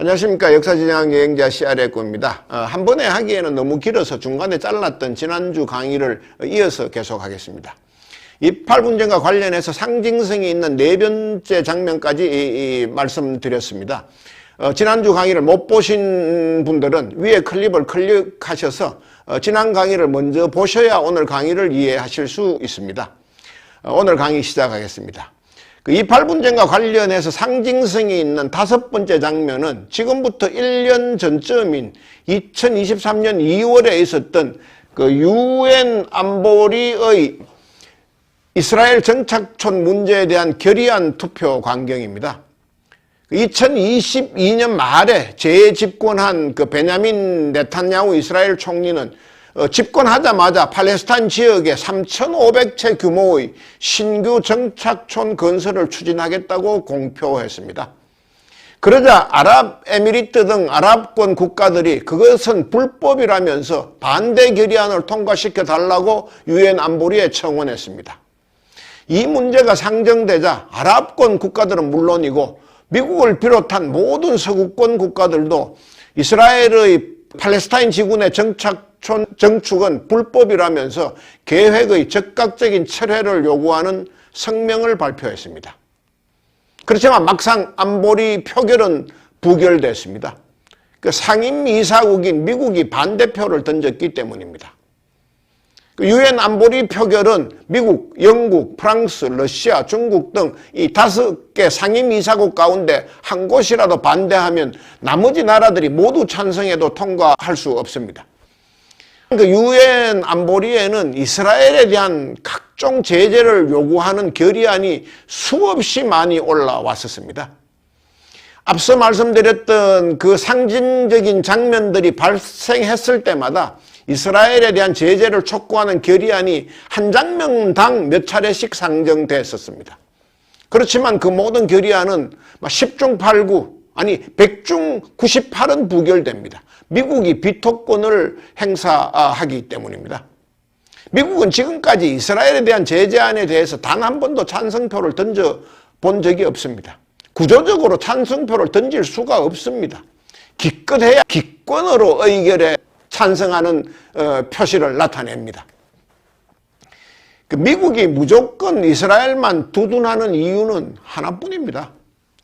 안녕하십니까. 역사진행 여행자 CR의 꿈입니다. 한 번에 하기에는 너무 길어서 중간에 잘랐던 지난주 강의를 이어서 계속하겠습니다. 이팔 분쟁과 관련해서 상징성이 있는 네 번째 장면까지 말씀드렸습니다. 지난주 강의를 못 보신 분들은 위에 클립을 클릭하셔서 지난 강의를 먼저 보셔야 오늘 강의를 이해하실 수 있습니다. 오늘 강의 시작하겠습니다. 이팔 분쟁과 관련해서 상징성이 있는 다섯 번째 장면은 지금부터 1년 전쯤인 2023년 2월에 있었던 UN 안보리의 이스라엘 정착촌 문제에 대한 결의안 투표 광경입니다. 2022년 말에 재집권한 베냐민 네탄야후 이스라엘 총리는 집권하자마자 팔레스타인 지역에 3,500채 규모의 신규 정착촌 건설을 추진하겠다고 공표했습니다. 그러자 아랍에미리트 등 아랍권 국가들이 그것은 불법이라면서 반대 결의안을 통과시켜 달라고 유엔 안보리에 청원했습니다. 이 문제가 상정되자 아랍권 국가들은 물론이고 미국을 비롯한 모든 서구권 국가들도 이스라엘의 팔레스타인 지군의 정착촌 정축은 불법이라면서 계획의 즉각적인 철회를 요구하는 성명을 발표했습니다. 그렇지만 막상 안보리 표결은 부결됐습니다. 상임이사국인 미국이 반대표를 던졌기 때문입니다. 유엔 안보리 표결은 미국, 영국, 프랑스, 러시아, 중국 등 이 5개 상임이사국 가운데 한 곳이라도 반대하면 나머지 나라들이 모두 찬성해도 통과할 수 없습니다. 유엔 안보리에는 이스라엘에 대한 각종 제재를 요구하는 결의안이 수없이 많이 올라왔었습니다. 앞서 말씀드렸던 그 상징적인 장면들이 발생했을 때마다 이스라엘에 대한 제재를 촉구하는 결의안이 한 장면당 몇 차례씩 상정됐었습니다. 그렇지만 그 모든 결의안은 10중 8구, 아니 100중 98은 부결됩니다. 미국이 비토권을 행사하기 때문입니다. 미국은 지금까지 이스라엘에 대한 제재안에 대해서 단 한 번도 찬성표를 던져본 적이 없습니다. 구조적으로 찬성표를 던질 수가 없습니다. 기껏해야 기권으로 의결에 찬성하는 표시를 나타냅니다. 미국이 무조건 이스라엘만 두둔하는 이유는 하나뿐입니다.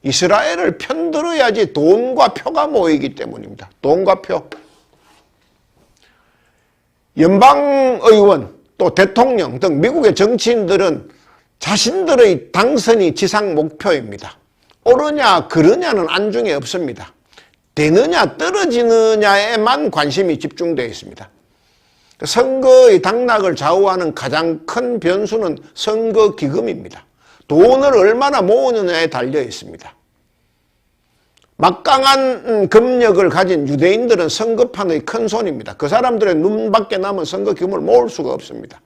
이스라엘을 편들어야지 돈과 표가 모이기 때문입니다. 돈과 표. 연방의원 또 대통령 등 미국의 정치인들은 자신들의 당선이 지상 목표입니다. 옳으냐 그르냐는 안중에 없습니다. 되느냐 떨어지느냐에만 관심이 집중되어 있습니다. 선거의 당락을 좌우하는 가장 큰 변수는 선거 기금입니다. 돈을 얼마나 모으느냐에 달려 있습니다. 막강한 금력을 가진 유대인들은 선거판의 큰손입니다. 그 사람들의 눈밖에 남은 선거 기금을 모을 수가 없습니다.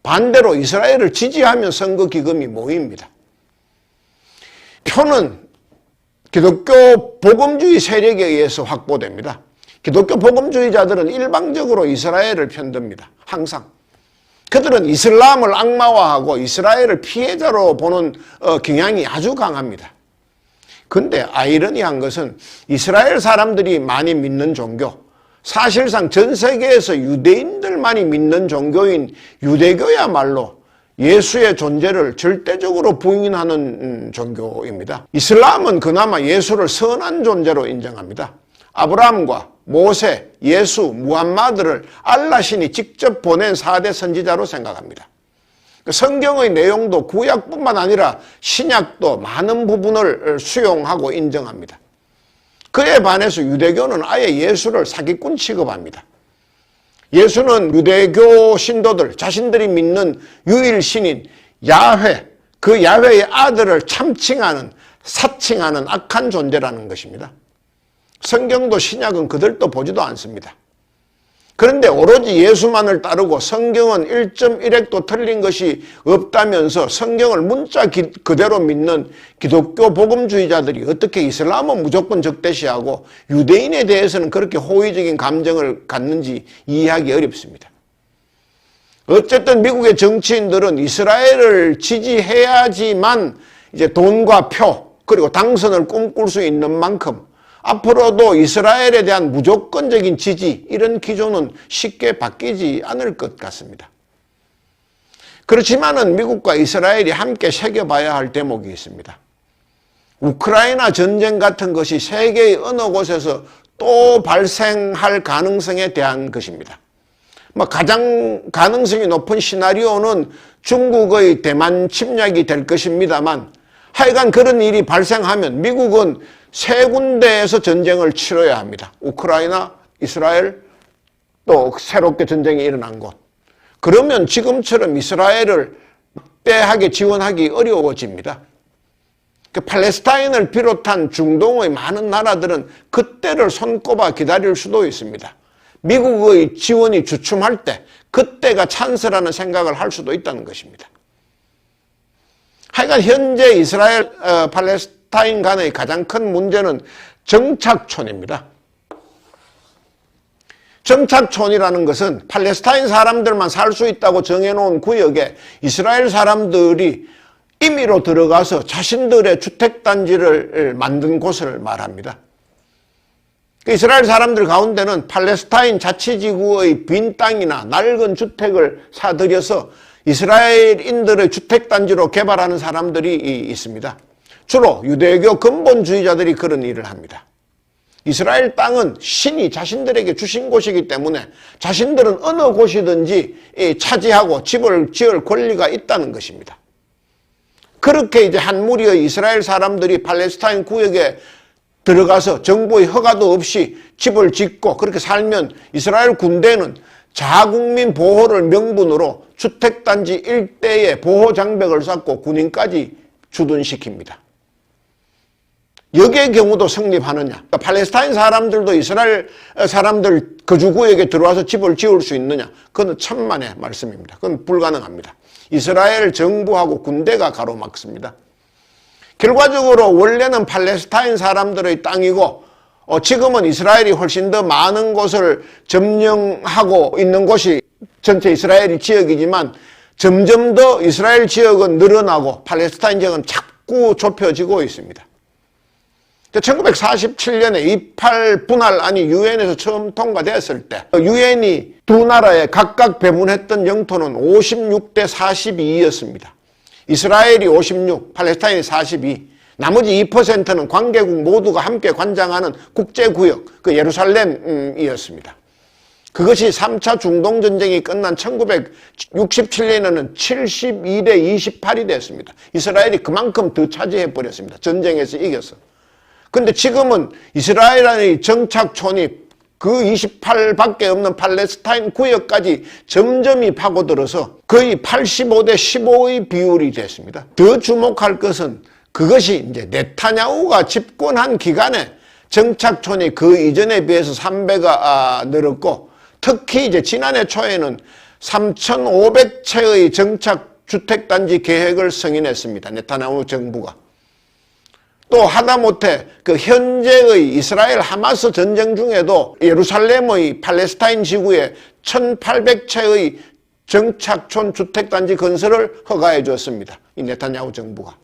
반대로 이스라엘을 지지하면 선거 기금이 모입니다. 표는 기독교 복음주의 세력에 의해서 확보됩니다. 기독교 복음주의자들은 일방적으로 이스라엘을 편듭니다. 항상. 그들은 이슬람을 악마화하고 이스라엘을 피해자로 보는 경향이 아주 강합니다. 근데 아이러니한 것은 이스라엘 사람들이 많이 믿는 종교, 사실상 전 세계에서 유대인들만이 믿는 종교인 유대교야말로 예수의 존재를 절대적으로 부인하는 종교입니다. 이슬람은 그나마 예수를 선한 존재로 인정합니다. 아브라함과 모세, 예수, 무함마드를 알라신이 직접 보낸 4대 선지자로 생각합니다. 성경의 내용도 구약뿐만 아니라 신약도 많은 부분을 수용하고 인정합니다. 그에 반해서 유대교는 아예 예수를 사기꾼 취급합니다. 예수는 유대교 신도들, 자신들이 믿는 유일신인 야훼, 그 야훼의 아들을 참칭하는, 사칭하는 악한 존재라는 것입니다. 성경도 신약은 그들도 보지도 않습니다. 그런데 오로지 예수만을 따르고 성경은 1.1핵도 틀린 것이 없다면서 성경을 문자 그대로 믿는 기독교 복음주의자들이 어떻게 이슬람은 무조건 적대시하고 유대인에 대해서는 그렇게 호의적인 감정을 갖는지 이해하기 어렵습니다. 어쨌든 미국의 정치인들은 이스라엘을 지지해야지만 이제 돈과 표 그리고 당선을 꿈꿀 수 있는 만큼 앞으로도 이스라엘에 대한 무조건적인 지지, 이런 기조는 쉽게 바뀌지 않을 것 같습니다. 그렇지만은 미국과 이스라엘이 함께 새겨봐야 할 대목이 있습니다. 우크라이나 전쟁 같은 것이 세계의 어느 곳에서 또 발생할 가능성에 대한 것입니다. 가장 가능성이 높은 시나리오는 중국의 대만 침략이 될 것입니다만, 하여간 그런 일이 발생하면 미국은 세 군데에서 전쟁을 치러야 합니다. 우크라이나, 이스라엘, 또 새롭게 전쟁이 일어난 곳. 그러면 지금처럼 이스라엘을 막대하게 지원하기 어려워집니다. 팔레스타인을 비롯한 중동의 많은 나라들은 그때를 손꼽아 기다릴 수도 있습니다. 미국의 지원이 주춤할 때 그때가 찬스라는 생각을 할 수도 있다는 것입니다. 하여간 현재 이스라엘, 팔레스타인 간의 가장 큰 문제는 정착촌입니다. 정착촌이라는 것은 팔레스타인 사람들만 살 수 있다고 정해놓은 구역에 이스라엘 사람들이 임의로 들어가서 자신들의 주택단지를 만든 곳을 말합니다. 이스라엘 사람들 가운데는 팔레스타인 자치지구의 빈 땅이나 낡은 주택을 사들여서 이스라엘인들의 주택단지로 개발하는 사람들이 있습니다. 주로 유대교 근본주의자들이 그런 일을 합니다. 이스라엘 땅은 신이 자신들에게 주신 곳이기 때문에 자신들은 어느 곳이든지 차지하고 집을 지을 권리가 있다는 것입니다. 그렇게 이제 한 무리의 이스라엘 사람들이 팔레스타인 구역에 들어가서 정부의 허가도 없이 집을 짓고 그렇게 살면 이스라엘 군대는 자국민 보호를 명분으로 주택단지 일대에 보호장벽을 쌓고 군인까지 주둔시킵니다. 여기의 경우도 성립하느냐? 팔레스타인 사람들도 이스라엘 사람들 거주구역에 들어와서 집을 지을 수 있느냐? 그건 천만의 말씀입니다. 그건 불가능합니다. 이스라엘 정부하고 군대가 가로막습니다. 결과적으로 원래는 팔레스타인 사람들의 땅이고 지금은 이스라엘이 훨씬 더 많은 곳을 점령하고 있는 곳이 전체 이스라엘 지역이지만 점점 더 이스라엘 지역은 늘어나고 팔레스타인 지역은 자꾸 좁혀지고 있습니다. 1947년에 28 분할안이 유엔에서 처음 통과됐을 때 유엔이 두 나라에 각각 배분했던 영토는 56대 42였습니다. 이스라엘이 56, 팔레스타인이 42, 나머지 2%는 관계국 모두가 함께 관장하는 국제구역, 그 예루살렘이었습니다. 그것이 3차 중동전쟁이 끝난 1967년에는 72대 28이 됐습니다. 이스라엘이 그만큼 더 차지해버렸습니다. 전쟁에서 이겨서. 근데 지금은 이스라엘의 정착촌이 그 28밖에 없는 팔레스타인 구역까지 점점이 파고들어서 거의 85대 15의 비율이 됐습니다. 더 주목할 것은 그것이 이제 네타냐후가 집권한 기간에 정착촌이 그 이전에 비해서 3배가 늘었고 특히 이제 지난해 초에는 3,500채의 정착주택단지 계획을 승인했습니다. 네타냐후 정부가. 또 하다못해 그 현재의 이스라엘 하마스 전쟁 중에도 예루살렘의 팔레스타인 지구에 1,800채의 정착촌 주택단지 건설을 허가해 줬습니다. 이 네타냐후 정부가.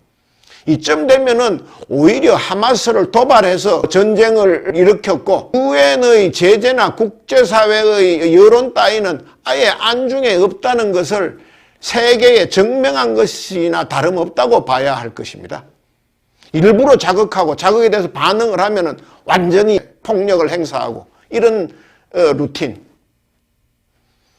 이쯤 되면은 오히려 하마스를 도발해서 전쟁을 일으켰고 유엔의 제재나 국제사회의 여론 따위는 아예 안중에 없다는 것을 세계에 증명한 것이나 다름없다고 봐야 할 것입니다. 일부러 자극하고 자극에 대해서 반응을 하면은 완전히 폭력을 행사하고 이런 루틴.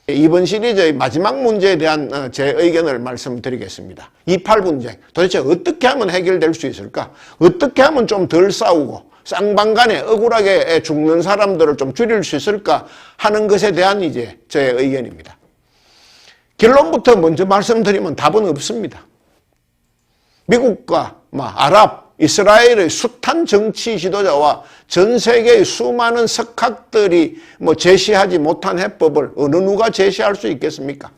이번 시리즈의 마지막 문제에 대한 제 의견을 말씀드리겠습니다. 28 분쟁. 도대체 어떻게 하면 해결될 수 있을까? 어떻게 하면 좀 덜 싸우고 쌍방간에 억울하게 죽는 사람들을 좀 줄일 수 있을까 하는 것에 대한 이제 제 의견입니다. 결론부터 먼저 말씀드리면 답은 없습니다. 미국과 아랍, 이스라엘의 숱한 정치 지도자와 전 세계의 수많은 석학들이 제시하지 못한 해법을 어느 누가 제시할 수 있겠습니까?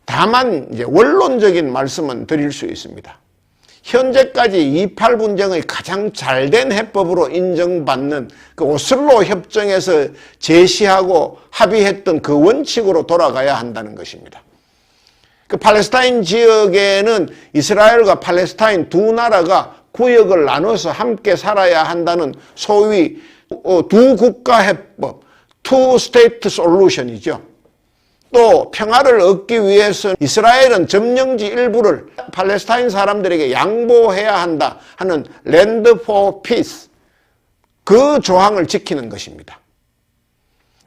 다만 이제 원론적인 말씀은 드릴 수 있습니다. 현재까지 28 분쟁의 가장 잘된 해법으로 인정받는 그 오슬로 협정에서 제시하고 합의했던 그 원칙으로 돌아가야 한다는 것입니다. 그 팔레스타인 지역에는 이스라엘과 팔레스타인 두 나라가 구역을 나눠서 함께 살아야 한다는 소위 두 국가 해법, 투 스테이트 솔루션이죠. 또 평화를 얻기 위해서 이스라엘은 점령지 일부를 팔레스타인 사람들에게 양보해야 한다 하는 랜드 포 피스, 그 조항을 지키는 것입니다.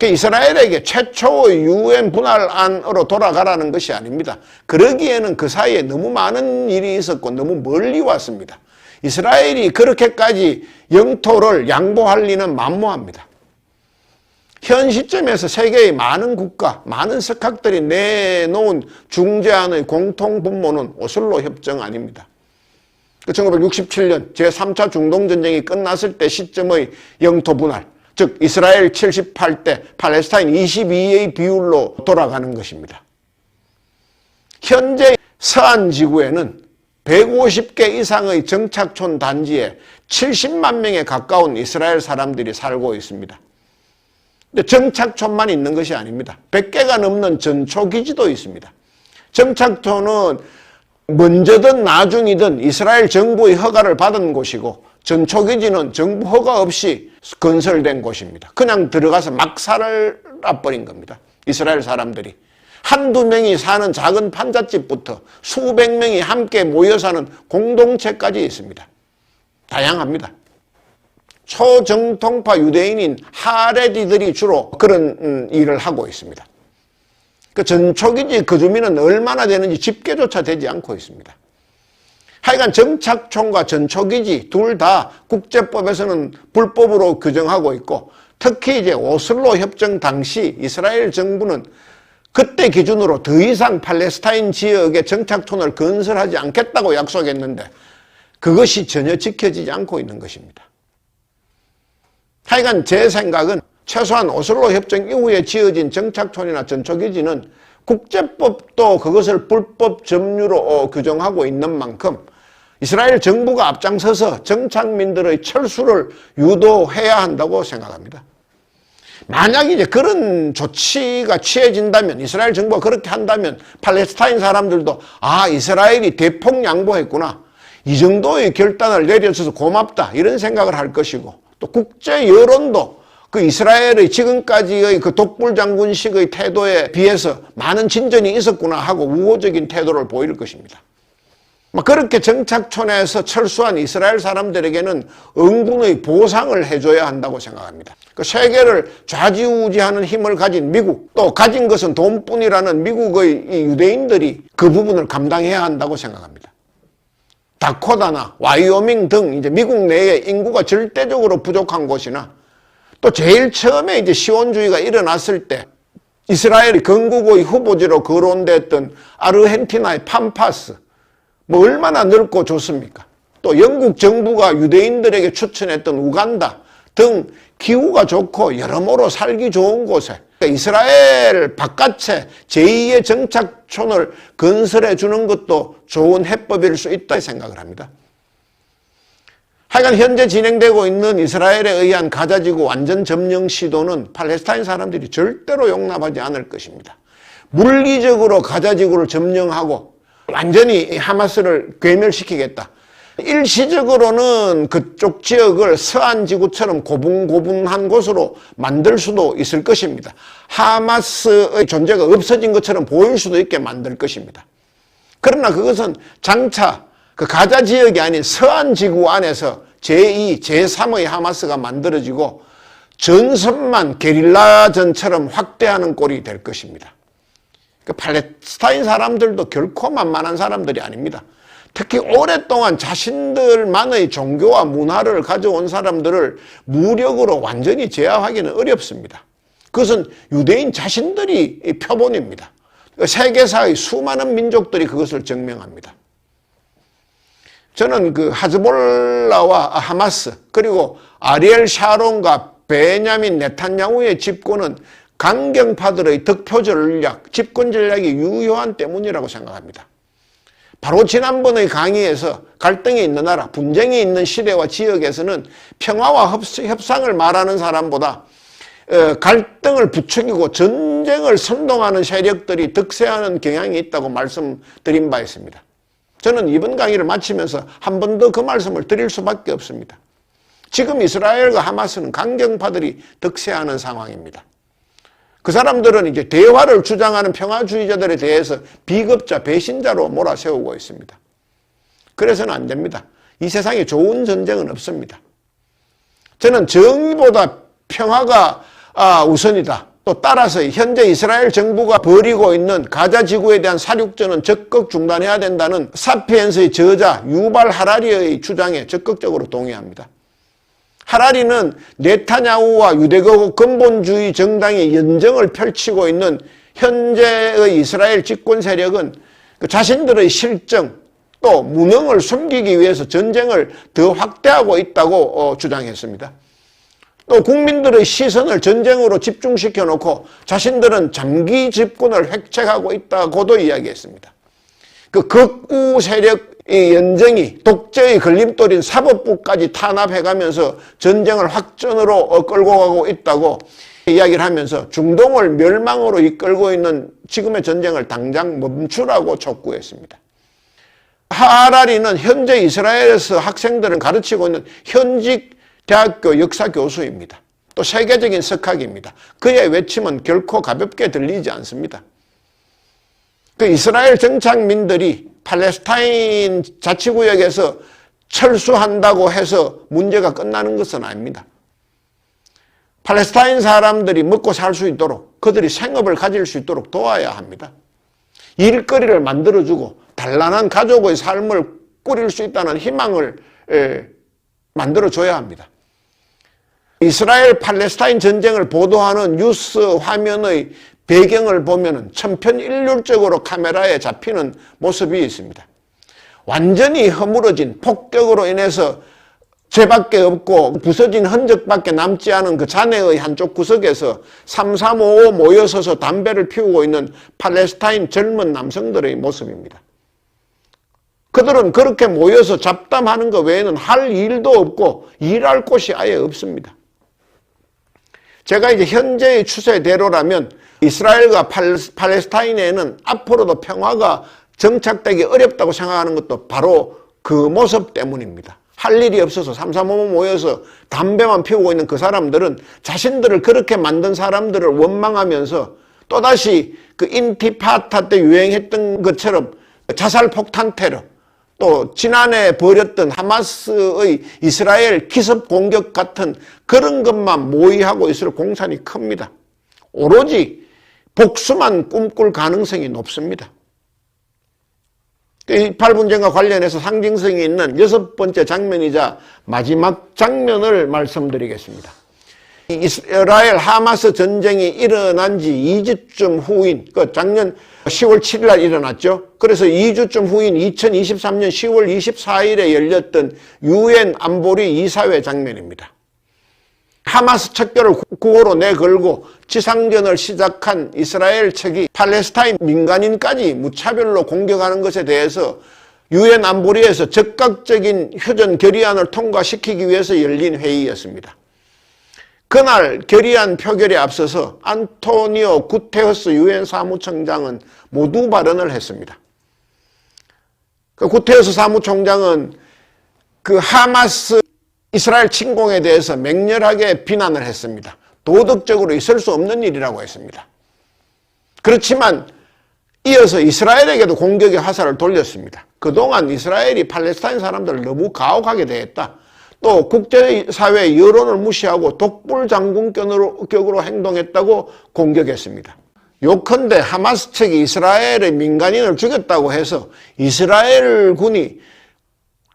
이스라엘에게 최초의 유엔 분할안으로 돌아가라는 것이 아닙니다. 그러기에는 그 사이에 너무 많은 일이 있었고 너무 멀리 왔습니다. 이스라엘이 그렇게까지 영토를 양보할 리는 만무합니다. 현 시점에서 세계의 많은 국가, 많은 석학들이 내놓은 중재안의 공통분모는 오슬로 협정안입니다. 1967년 제3차 중동전쟁이 끝났을 때 시점의 영토 분할, 즉 이스라엘 78대 팔레스타인 22의 비율로 돌아가는 것입니다. 현재 서한 지구에는 150개 이상의 정착촌 단지에 70만 명에 가까운 이스라엘 사람들이 살고 있습니다. 근데 정착촌만 있는 것이 아닙니다. 100개가 넘는 전초기지도 있습니다. 정착촌은 먼저든 나중이든 이스라엘 정부의 허가를 받은 곳이고, 전초기지는 정부 허가 없이 건설된 곳입니다. 그냥 들어가서 막 살아버린 겁니다. 이스라엘 사람들이. 한두 명이 사는 작은 판잣집부터 수백 명이 함께 모여 사는 공동체까지 있습니다. 다양합니다. 초정통파 유대인인 하레디들이 주로 그런 일을 하고 있습니다. 그 전초기지 그 주민은 얼마나 되는지 집계조차 되지 않고 있습니다. 하여간 정착촌과 전초기지 둘 다 국제법에서는 불법으로 규정하고 있고, 특히 이제 오슬로 협정 당시 이스라엘 정부는 그때 기준으로 더 이상 팔레스타인 지역에 정착촌을 건설하지 않겠다고 약속했는데 그것이 전혀 지켜지지 않고 있는 것입니다. 하여간 제 생각은 최소한 오슬로 협정 이후에 지어진 정착촌이나 전초기지는 국제법도 그것을 불법 점유로 규정하고 있는 만큼 이스라엘 정부가 앞장서서 정착민들의 철수를 유도해야 한다고 생각합니다. 만약 이제 그런 조치가 취해진다면, 이스라엘 정부가 그렇게 한다면 팔레스타인 사람들도 이스라엘이 대폭 양보했구나, 이 정도의 결단을 내려줘서 고맙다, 이런 생각을 할 것이고, 또 국제 여론도 그 이스라엘의 지금까지의 그 독불장군식의 태도에 비해서 많은 진전이 있었구나 하고 우호적인 태도를 보일 것입니다. 그렇게 정착촌에서 철수한 이스라엘 사람들에게는 응군의 보상을 해줘야 한다고 생각합니다. 그 세계를 좌지우지하는 힘을 가진 미국, 또 가진 것은 돈뿐이라는 미국의 이 유대인들이 그 부분을 감당해야 한다고 생각합니다. 다코타나 와이오밍 등 이제 미국 내에 인구가 절대적으로 부족한 곳이나, 또 제일 처음에 이제 시온주의가 일어났을 때 이스라엘이 건국의 후보지로 거론됐던 아르헨티나의 팜파스, 얼마나 넓고 좋습니까? 또 영국 정부가 유대인들에게 추천했던 우간다 등 기후가 좋고 여러모로 살기 좋은 곳에 이스라엘 바깥에 제2의 정착촌을 건설해 주는 것도 좋은 해법일 수 있다 생각을 합니다. 하여간 현재 진행되고 있는 이스라엘에 의한 가자지구 완전 점령 시도는 팔레스타인 사람들이 절대로 용납하지 않을 것입니다. 물리적으로 가자지구를 점령하고 완전히 하마스를 괴멸시키겠다. 일시적으로는 그쪽 지역을 서한지구처럼 고분고분한 곳으로 만들 수도 있을 것입니다. 하마스의 존재가 없어진 것처럼 보일 수도 있게 만들 것입니다. 그러나 그것은 장차 그 가자 지역이 아닌 서한지구 안에서 제2, 제3의 하마스가 만들어지고 전선만 게릴라전처럼 확대하는 꼴이 될 것입니다. 그 팔레스타인 사람들도 결코 만만한 사람들이 아닙니다. 특히 오랫동안 자신들만의 종교와 문화를 가져온 사람들을 무력으로 완전히 제압하기는 어렵습니다. 그것은 유대인 자신들이 표본입니다. 세계사의 수많은 민족들이 그것을 증명합니다. 저는 그 하즈볼라와 하마스, 그리고 아리엘 샤론과 베냐민 네탄야후의 집권은 강경파들의 득표 전략, 집권 전략이 유효한 때문이라고 생각합니다. 바로 지난번의 강의에서 갈등이 있는 나라, 분쟁이 있는 시대와 지역에서는 평화와 협상을 말하는 사람보다 갈등을 부추기고 전쟁을 선동하는 세력들이 득세하는 경향이 있다고 말씀드린 바 있습니다. 저는 이번 강의를 마치면서 한 번 더 그 말씀을 드릴 수밖에 없습니다. 지금 이스라엘과 하마스는 강경파들이 득세하는 상황입니다. 그 사람들은 이제 대화를 주장하는 평화주의자들에 대해서 비겁자, 배신자로 몰아세우고 있습니다. 그래서는 안 됩니다. 이 세상에 좋은 전쟁은 없습니다. 저는 정의보다 평화가 우선이다. 또 따라서 현재 이스라엘 정부가 벌이고 있는 가자 지구에 대한 사륙전은 적극 중단해야 된다는 사피엔스의 저자 유발 하라리의 주장에 적극적으로 동의합니다. 하라리는 네타냐후와 유대교 근본주의 정당이 연정을 펼치고 있는 현재의 이스라엘 집권 세력은 자신들의 실정 또 무능을 숨기기 위해서 전쟁을 더 확대하고 있다고 주장했습니다. 또 국민들의 시선을 전쟁으로 집중시켜 놓고 자신들은 장기 집권을 획책하고 있다고도 이야기했습니다. 그 극우 세력의 연정이 독재의 걸림돌인 사법부까지 탄압해가면서 전쟁을 확전으로 끌고 가고 있다고 이야기를 하면서 중동을 멸망으로 이끌고 있는 지금의 전쟁을 당장 멈추라고 촉구했습니다. 하라리는 현재 이스라엘에서 학생들을 가르치고 있는 현직 대학교 역사 교수입니다. 또 세계적인 석학입니다. 그의 외침은 결코 가볍게 들리지 않습니다. 그 이스라엘 정착민들이 팔레스타인 자치구역에서 철수한다고 해서 문제가 끝나는 것은 아닙니다. 팔레스타인 사람들이 먹고 살 수 있도록 그들이 생업을 가질 수 있도록 도와야 합니다. 일거리를 만들어주고 단란한 가족의 삶을 꾸릴 수 있다는 희망을 만들어줘야 합니다. 이스라엘 팔레스타인 전쟁을 보도하는 뉴스 화면의 배경을 보면 천편일률적으로 카메라에 잡히는 모습이 있습니다. 완전히 허물어진 폭격으로 인해서 죄밖에 없고 부서진 흔적밖에 남지 않은 그 잔해의 한쪽 구석에서 3355 모여서서 담배를 피우고 있는 팔레스타인 젊은 남성들의 모습입니다. 그들은 그렇게 모여서 잡담하는 것 외에는 할 일도 없고 일할 곳이 아예 없습니다. 제가 이제 현재의 추세대로라면 이스라엘과 팔레스타인에는 앞으로도 평화가 정착되기 어렵다고 생각하는 것도 바로 그 모습 때문입니다. 할 일이 없어서 3355 모여서 담배만 피우고 있는 그 사람들은 자신들을 그렇게 만든 사람들을 원망하면서 또다시 그 인티파타 때 유행했던 것처럼 자살 폭탄 테러, 또 지난해 벌였던 하마스의 이스라엘 기습 공격 같은 그런 것만 모의하고 있을 공산이 큽니다. 오로지 복수만 꿈꿀 가능성이 높습니다. 이 8분쟁과 관련해서 상징성이 있는 6번째 장면이자 마지막 장면을 말씀드리겠습니다. 이스라엘 하마스 전쟁이 일어난 지 2주쯤 후인 작년 10월 7일 날 일어났죠. 그래서 2주쯤 후인 2023년 10월 24일에 열렸던 유엔 안보리 이사회 장면입니다. 하마스 척결을 구호로 내걸고 지상전을 시작한 이스라엘 측이 팔레스타인 민간인까지 무차별로 공격하는 것에 대해서 유엔 안보리에서 즉각적인 휴전 결의안을 통과시키기 위해서 열린 회의였습니다. 그날 결의안 표결에 앞서서 안토니오 구테러스 유엔 사무총장은 모두 발언을 했습니다. 그 구테러스 사무총장은 그 하마스 이스라엘 침공에 대해서 맹렬하게 비난을 했습니다. 도덕적으로 있을 수 없는 일이라고 했습니다. 그렇지만 이어서 이스라엘에게도 공격의 화살을 돌렸습니다. 그동안 이스라엘이 팔레스타인 사람들을 너무 가혹하게 대했다. 또 국제사회의 여론을 무시하고 독불장군격으로 행동했다고 공격했습니다. 요컨대 하마스 측이 이스라엘의 민간인을 죽였다고 해서 이스라엘 군이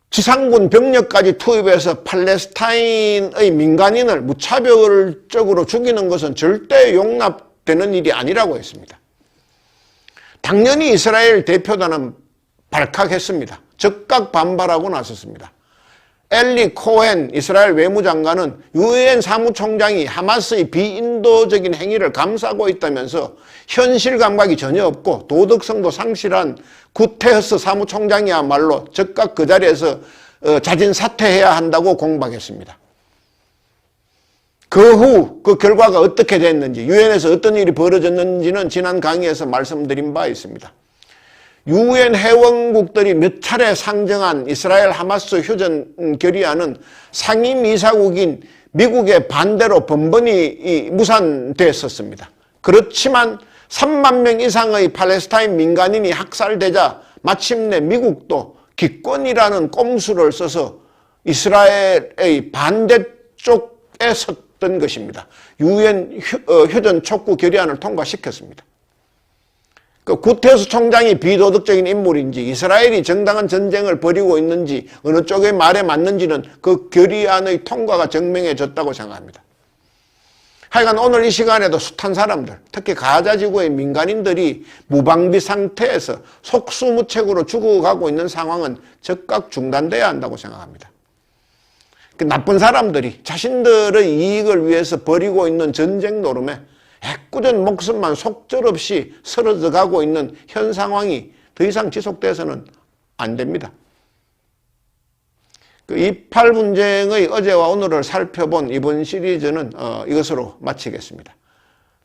지상군 병력까지 투입해서 팔레스타인의 민간인을 무차별적으로 죽이는 것은 절대 용납되는 일이 아니라고 했습니다. 당연히 이스라엘 대표단은 발칵했습니다. 즉각 반발하고 나섰습니다. 엘리 코헨 이스라엘 외무장관은 유엔 사무총장이 하마스의 비인도적인 행위를 감싸고 있다면서 현실 감각이 전혀 없고 도덕성도 상실한 구테러스 사무총장이야말로 즉각 그 자리에서 자진 사퇴해야 한다고 공박했습니다. 그 후 그 결과가 어떻게 됐는지 유엔에서 어떤 일이 벌어졌는지는 지난 강의에서 말씀드린 바 있습니다. 유엔 회원국들이 몇 차례 상정한 이스라엘 하마스 휴전 결의안은 상임이사국인 미국의 반대로 번번이 무산됐었습니다. 그렇지만 3만 명 이상의 팔레스타인 민간인이 학살되자 마침내 미국도 기권이라는 꼼수를 써서 이스라엘의 반대쪽에 섰던 것입니다. 유엔 휴전 촉구 결의안을 통과시켰습니다. 그 구테스 총장이 비도덕적인 인물인지 이스라엘이 정당한 전쟁을 벌이고 있는지 어느 쪽의 말에 맞는지는 그 결의안의 통과가 증명해졌다고 생각합니다. 하여간 오늘 이 시간에도 숱한 사람들, 특히 가자지구의 민간인들이 무방비 상태에서 속수무책으로 죽어가고 있는 상황은 즉각 중단돼야 한다고 생각합니다. 그 나쁜 사람들이 자신들의 이익을 위해서 벌이고 있는 전쟁 노름에 애꿎은 목숨만 속절없이 쓰러져 가고 있는 현 상황이 더 이상 지속돼서는 안 됩니다. 그 이팔 분쟁의 어제와 오늘을 살펴본 이번 시리즈는 이것으로 마치겠습니다.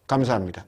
감사합니다.